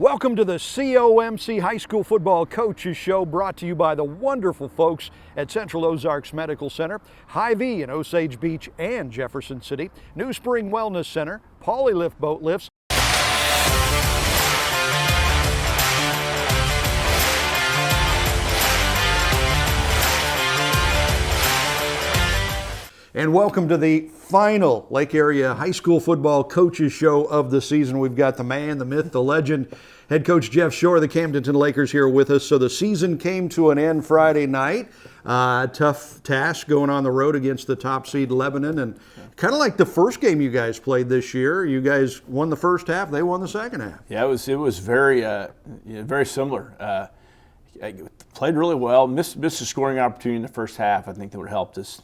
Welcome to the COMC High School Football Coaches Show, brought to you by the wonderful folks at Central Ozarks Medical Center, Hy-Vee in Osage Beach and Jefferson City, New Spring Wellness Center, Polylift Boat Lifts. And welcome to the final Lake Area High School Football Coaches Show of the season. We've got the man, the myth, the legend, head coach Jeff Shore of the Camdenton Lakers here with us. So the season came to an end Friday night. Tough task going on the road against the top seed Lebanon. And kind of like the first game you guys played this year. You guys won the first half, they won the second half. Yeah, it was very similar. Played really well. Missed a scoring opportunity in the first half. I think that would have helped us.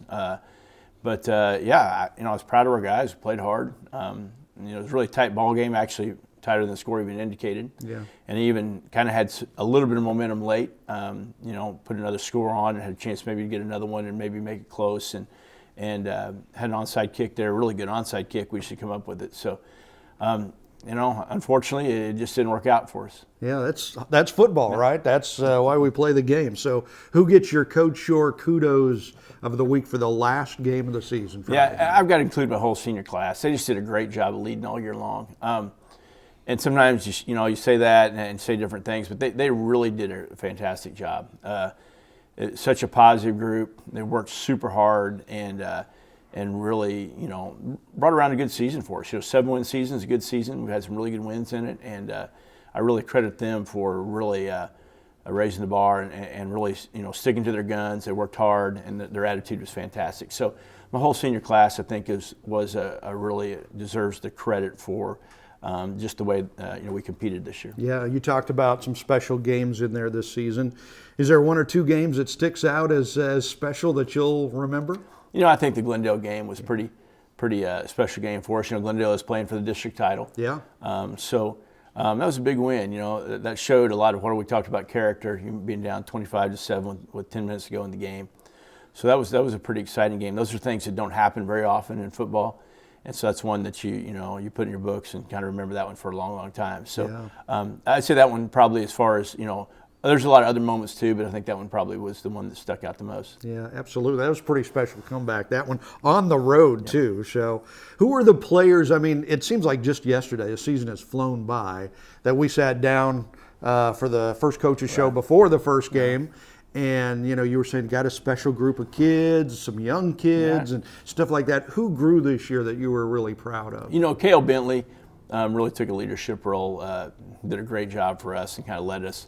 But I was proud of our guys. We played hard. It was a really tight ball game, actually tighter than the score even indicated. Yeah. And he even kind of had a little bit of momentum late. Put another score on and had a chance maybe to get another one and maybe make it close. And had an onside kick there, a really good onside kick. We should come up with it. So, unfortunately, it just didn't work out for us. Yeah, that's football, right? That's why we play the game. So who gets your Coach Shore kudos of the week for the last game of the season? Yeah, I've got to include my whole senior class. They just did a great job of leading all year long. And sometimes you say that and say different things, but they really did a fantastic job. It's such a positive group. They worked super hard and really, brought around a good season for us. 7-win season is a good season. We've had some really good wins in it, and I really credit them for really raising the bar and really, sticking to their guns. They worked hard, and their attitude was fantastic. So my whole senior class, I think, was a really deserves the credit for just the way we competed this year. Yeah, you talked about some special games in there this season. Is there one or two games that sticks out as special that you'll remember? I think the Glendale game was pretty special game for us. Glendale is playing for the district title. Yeah. That was a big win. That showed a lot of what we talked about character, being down 25-7 with 10 minutes to go in the game. So that was a pretty exciting game. Those are things that don't happen very often in football, and so that's one that you put in your books and kind of remember that one for a long, long time. So I'd say that one probably, as far as there's a lot of other moments too, but I think that one probably was the one that stuck out the most. Yeah, absolutely. That was a pretty special comeback. That one on the road too. So who were the players? I mean, it seems like just yesterday, the season has flown by, that we sat down for the first coaches show before the first game. And, you were saying got a special group of kids, some young kids and stuff like that. Who grew this year that you were really proud of? Cale Bentley really took a leadership role, did a great job for us and kind of led us,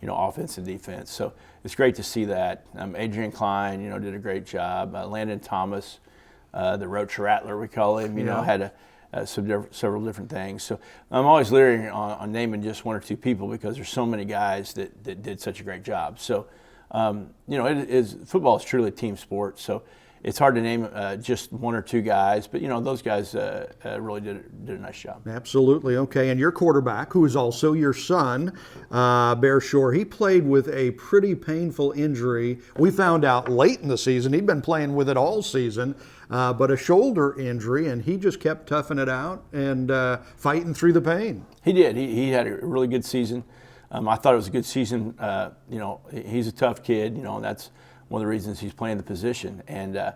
offense and defense. So it's great to see that. Adrian Klein, did a great job. Landon Thomas, the Roach Rattler, we call him, had several different things. So I'm always leery on naming just one or two people because there's so many guys that did such a great job. So, football is truly a team sport. So it's hard to name just one or two guys, but those guys really did a nice job. Absolutely. Okay, and your quarterback, who is also your son, Bear Shore, he played with a pretty painful injury. We found out late in the season. He'd been playing with it all season, but a shoulder injury, and he just kept toughing it out and fighting through the pain. He did. He had a really good season. I thought it was a good season. He's a tough kid. And that's one of the reasons he's playing the position. And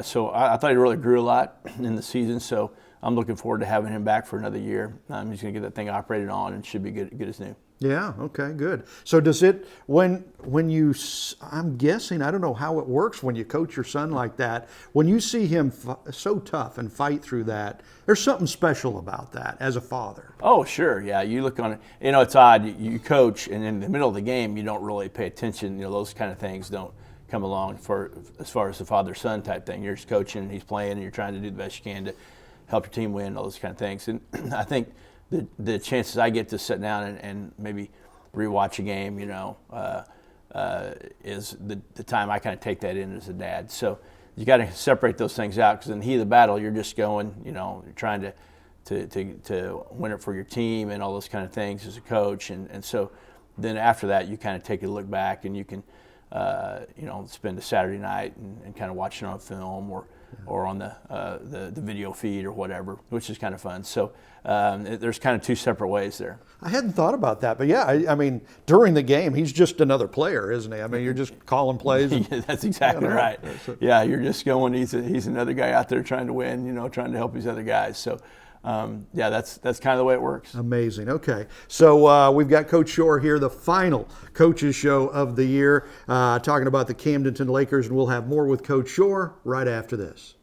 so I thought he really grew a lot in the season. So I'm looking forward to having him back for another year. He's going to get that thing operated on and should be good as new. Yeah, okay, good. So does it, when you, I'm guessing, I don't know how it works when you coach your son like that, when you see him so tough and fight through that, there's something special about that as a father. Oh, sure, yeah. You look on it, it's odd, you coach and in the middle of the game you don't really pay attention, those kind of things don't come along as far as the father-son type thing. You're just coaching and he's playing and you're trying to do the best you can to help your team win, all those kind of things. And I think the chances I get to sit down and maybe rewatch a game, is the time I kind of take that in as a dad. So you got to separate those things out because in the heat of the battle, you're just going, you're trying to win it for your team and all those kind of things as a coach. And so then after that, you kind of take a look back and you can, spend a Saturday night and kind of watch it on film or or on the video feed or whatever, which is kind of fun. So there's kind of two separate ways there. I hadn't thought about that, but yeah, I mean, during the game, he's just another player, isn't he? I mean, you're just calling plays. Yeah, that's exactly right. Yeah, you're just going. He's another guy out there trying to win, trying to help these other guys. So. Yeah, that's kind of the way it works. Amazing. Okay, so we've got Coach Shore here, the final coaches show of the year, talking about the Camdenton Lakers, and we'll have more with Coach Shore right after this.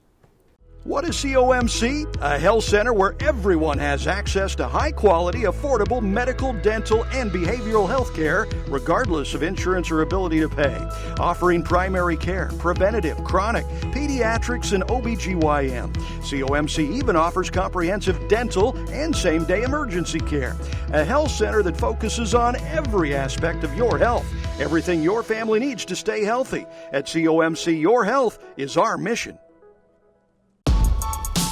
What is COMC? A health center where everyone has access to high-quality, affordable medical, dental, and behavioral health care, regardless of insurance or ability to pay. Offering primary care, preventative, chronic, pediatrics, and OBGYN. COMC even offers comprehensive dental and same-day emergency care. A health center that focuses on every aspect of your health. Everything your family needs to stay healthy. At COMC, your health is our mission.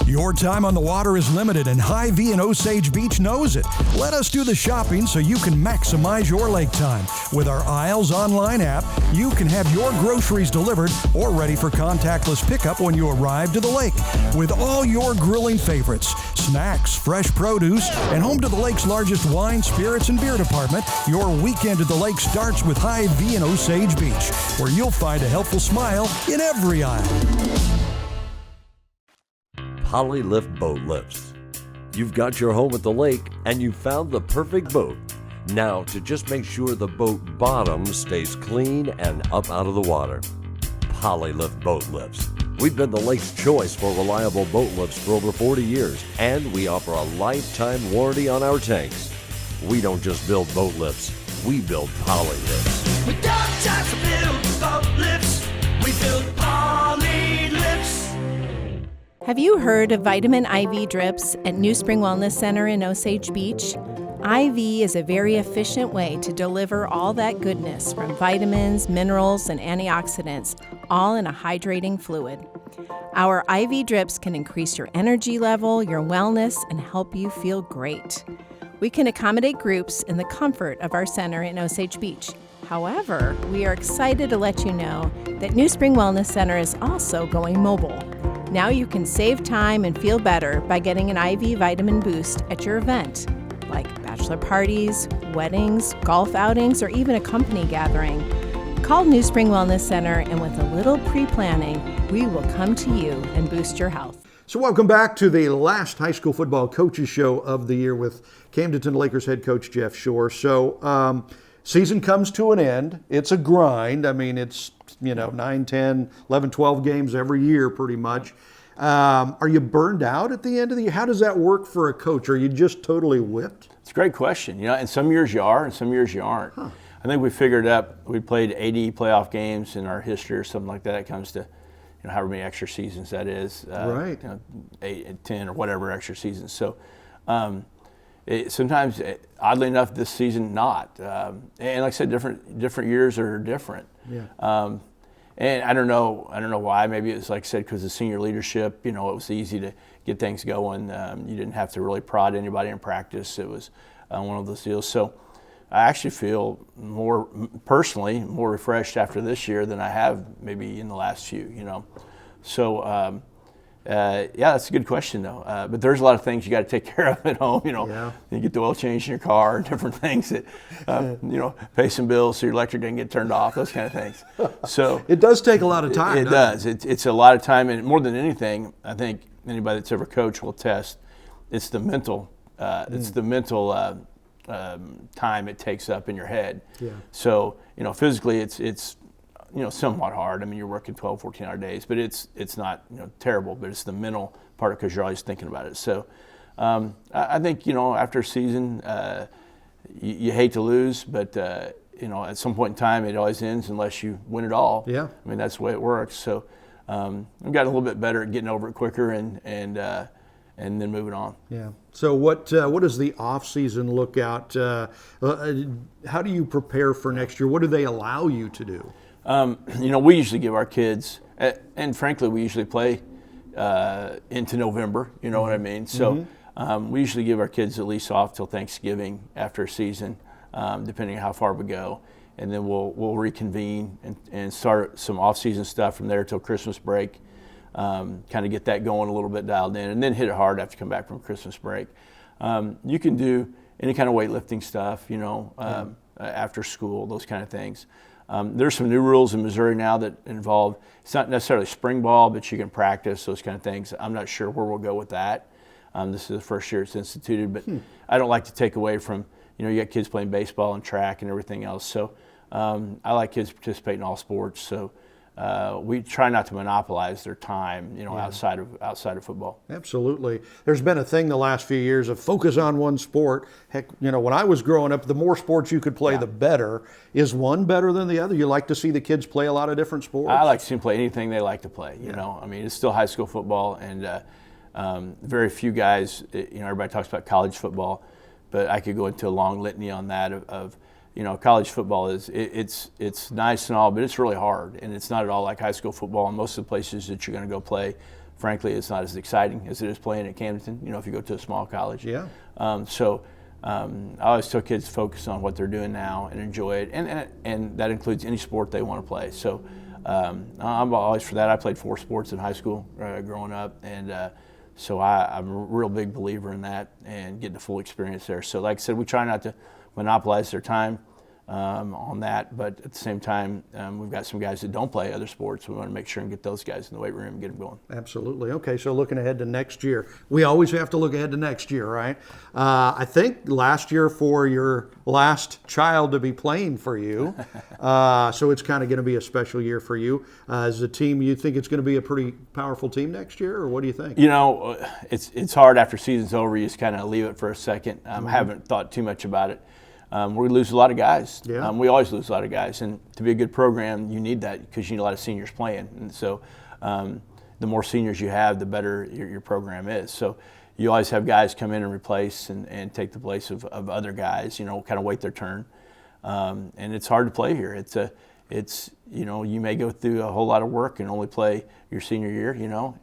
Your time on the water is limited, and Hy-Vee in Osage Beach knows it. Let us do the shopping so you can maximize your lake time. With our Isles online app, you can have your groceries delivered or ready for contactless pickup when you arrive to the lake. With all your grilling favorites, snacks, fresh produce, and home to the lake's largest wine, spirits, and beer department, your weekend at the lake starts with Hy-Vee in Osage Beach, where you'll find a helpful smile in every aisle. Polylift Boat Lifts. You've got your home at the lake and you've found the perfect boat. Now, to just make sure the boat bottom stays clean and up out of the water. Polylift Boat Lifts. We've been the lake's choice for reliable boat lifts for over 40 years, and we offer a lifetime warranty on our tanks. We don't just build boat lifts, we build Polylifts. We don't just build boat lifts, we build Polylifts. Have you heard of vitamin IV drips at New Spring Wellness Center in Osage Beach? IV is a very efficient way to deliver all that goodness from vitamins, minerals, and antioxidants, all in a hydrating fluid. Our IV drips can increase your energy level, your wellness, and help you feel great. We can accommodate groups in the comfort of our center in Osage Beach. However, we are excited to let you know that New Spring Wellness Center is also going mobile. Now you can save time and feel better by getting an IV vitamin boost at your event, like bachelor parties, weddings, golf outings, or even a company gathering. Call New Spring Wellness Center, and with a little pre-planning, we will come to you and boost your health. So welcome back to the last high school football coaches show of the year with Camdenton Lakers head coach Jeff Shore. So season comes to an end. It's a grind. I mean, it's 9, 10, 11, 12 games every year pretty much. Are you burned out at the end of the year? How does that work for a coach? Are you just totally whipped? It's a great question. And some years you are and some years you aren't. I think we figured up, we played 80 playoff games in our history or something like that. It comes to however many extra seasons that is. Right. 8, 10 or whatever extra seasons. So sometimes, oddly enough, this season not. And like I said, different years are different. Yeah. And I don't know why. Maybe it's like I said, because of senior leadership. It was easy to get things going. You didn't have to really prod anybody in practice. It was one of those deals. So I actually feel more refreshed after this year than I have maybe in the last few. So. That's a good question though. But there's a lot of things you got to take care of at home. You get the oil change in your car and different things that, pay some bills so your electric doesn't get turned off. Those kind of things. So it does take a lot of time. It does. It's a lot of time, and more than anything, I think anybody that's ever coached will attest. It's the mental. It's the mental time it takes up in your head. Yeah. So physically, it's somewhat hard. I mean, you're working 12, 14-hour days, but it's not terrible, but it's the mental part because you're always thinking about it. So I think, after a season, you hate to lose, but, at some point in time, it always ends unless you win it all. Yeah. I mean, that's the way it works. So I've gotten a little bit better at getting over it quicker and then moving on. Yeah. So what does the off season look out? How do you prepare for next year? What do they allow you to do? We usually give our kids, and frankly, we usually play into November. You know what I mean? So we usually give our kids at least off till Thanksgiving after a season, depending on how far we go, and then we'll reconvene and start some off-season stuff from there till Christmas break. kind of get that going a little bit dialed in, and then hit it hard after you come back from Christmas break. You can do any kind of weightlifting stuff, after school, those kind of things. There's some new rules in Missouri now that involve, it's not necessarily spring ball, but you can practice, those kind of things. I'm not sure where we'll go with that. This is the first year it's instituted, but I don't like to take away from, you got kids playing baseball and track and everything else. So I like kids to participate in all sports. So we try not to monopolize their time, outside of football. Absolutely. There's been a thing the last few years of focus on one sport. Heck, when I was growing up, the more sports you could play, the better. Is one better than the other? You like to see the kids play a lot of different sports? I like to see them play anything they like to play. It's still high school football, and very few guys, everybody talks about college football, but I could go into a long litany on that of college football it's nice and all, but it's really hard, and it's not at all like high school football. And most of the places that you're going to go play, frankly, it's not as exciting as it is playing at Camden, if you go to a small college. Yeah. I always tell kids to focus on what they're doing now and enjoy it, and that includes any sport they want to play. So I'm always for that. I played 4 sports in high school growing up, and so I'm a real big believer in that and getting the full experience there. So like I said, we try not to monopolize their time on that, but at the same time, we've got some guys that don't play other sports. We want to make sure and get those guys in the weight room and get them going. Absolutely. Okay, so looking ahead to next year. We always have to look ahead to next year, right? I think last year for your last child to be playing for you, so it's kind of going to be a special year for you. As a team, you think it's going to be a pretty powerful team next year, or what do you think? It's hard after season's over. You just kind of leave it for a second. I haven't thought too much about it. We lose a lot of guys. Yeah. We always lose a lot of guys, and to be a good program, you need that because you need a lot of seniors playing. And so, the more seniors you have, the better your program is. So, you always have guys come in and replace and take the place of other guys. Kind of wait their turn. And it's hard to play here. It's you may go through a whole lot of work and only play your senior year.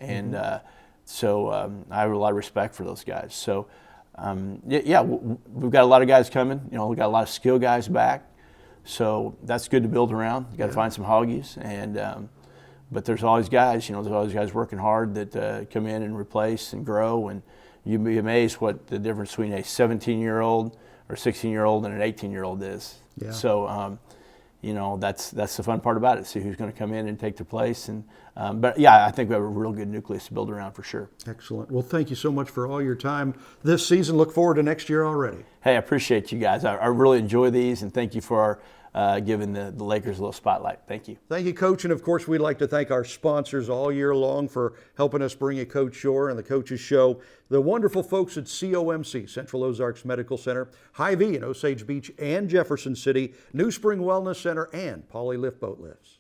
And so I have a lot of respect for those guys. So. We've got a lot of guys coming. We've got a lot of skill guys back, so that's good to build around. You got to find some hoggies, and but there's always guys. There's always guys working hard that come in and replace and grow, and you'd be amazed what the difference between a 17-year-old or 16-year-old and an 18-year-old is. Yeah. So. That's the fun part about it. See who's going to come in and take their place. And I think we have a real good nucleus to build around for sure. Excellent. Well, thank you so much for all your time this season. Look forward to next year already. Hey, I appreciate you guys. I really enjoy these, and thank you for giving the Lakers a little spotlight. Thank you. Thank you, Coach. And of course, we'd like to thank our sponsors all year long for helping us bring you Coach Shore and the Coaches Show. The wonderful folks at COMC, Central Ozarks Medical Center, Hy-Vee in Osage Beach and Jefferson City, New Spring Wellness Center, and Poly Lift Boat Lifts.